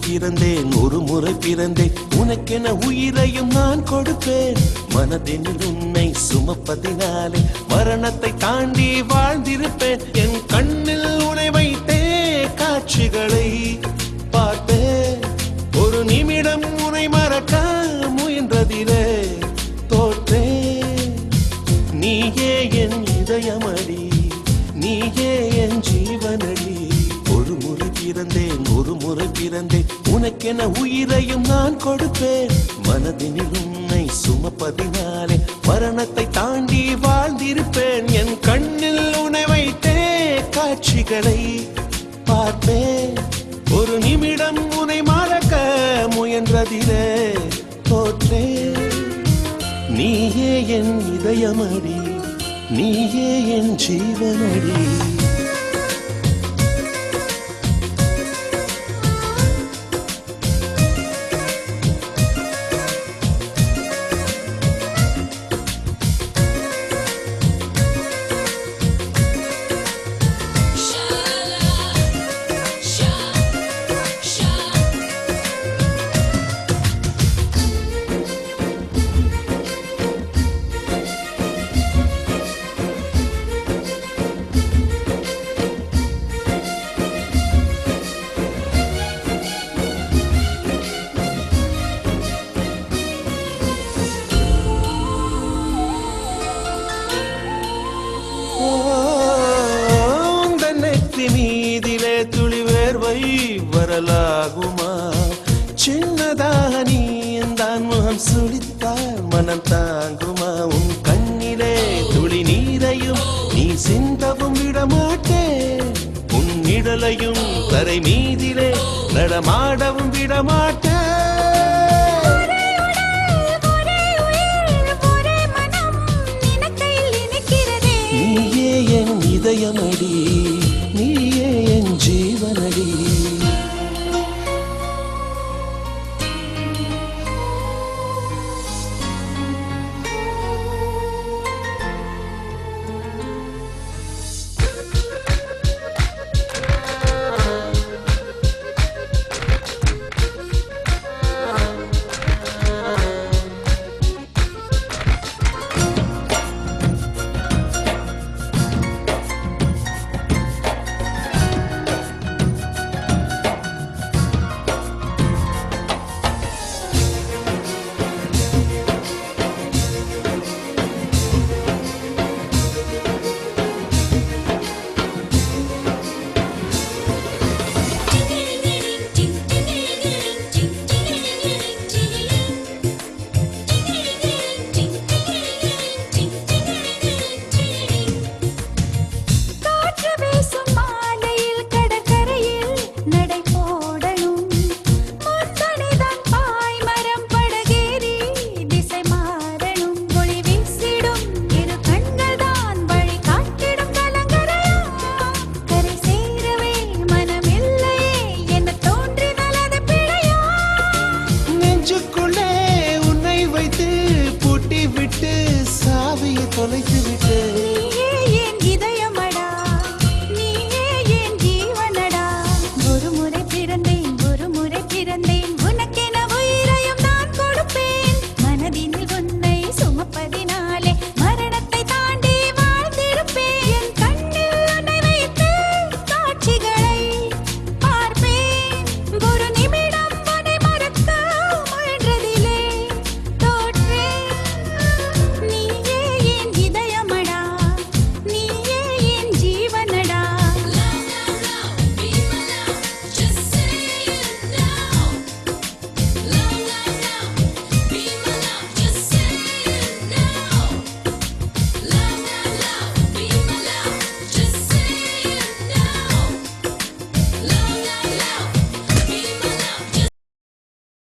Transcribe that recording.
பிறந்தேன் ஒரு முறை பிறந்தேன் உனக்கென உயிரையும் நான் கொடுப்பேன் மனதினில் உன்னை சுமப்பதினாலே மரணத்தை தாண்டி வாழ்ந்திருப்பேன் என் கண்ணில் உன்னை வைத்தே காட்சிகளை பார்த்தேன் ஒரு நிமிடம் உன்னை மறக்க முயன்றதிலே தோற்றேன் நீயே என் இதயமடி நீயே என் ஜீவனடி ஒரு முறை பிறந்தேன் உனக்கென உயிரையும் நான் கொடுப்பேன் மனதினில் உன்னை சுமப்பதினாலே மரணத்தை தாண்டி வாழ்ந்திருப்பேன் என் கண்ணில் உன்னை வைத்தே காட்சிகளை பார்த்தேன் ஒரு நிமிடம் உன்னை மறக்க முயன்றதிலே தோற்றேன் நீயே என் இதயமடி நீயே என் ஜீவனடி மீதிலே துளி வேர்வை வரலாகுமா சின்னதாக நீ தான் முகம் சுளித்தால் மனம் தாங்குமா உன் கண்ணிலே துளி நீரையும் நீ சிந்தவும் விடமாட்டேன் உன் நிழலையும் தரை மீதிலே நடமாடவும் விடமாட்டேன் நீயே என் இதயமடி நீயே என் ஜீவனடி தொலைத்து விட்டு நீயே என் இதயமடா நீயே என் ஜீவனடா ஒரு முறை பிறந்தேன்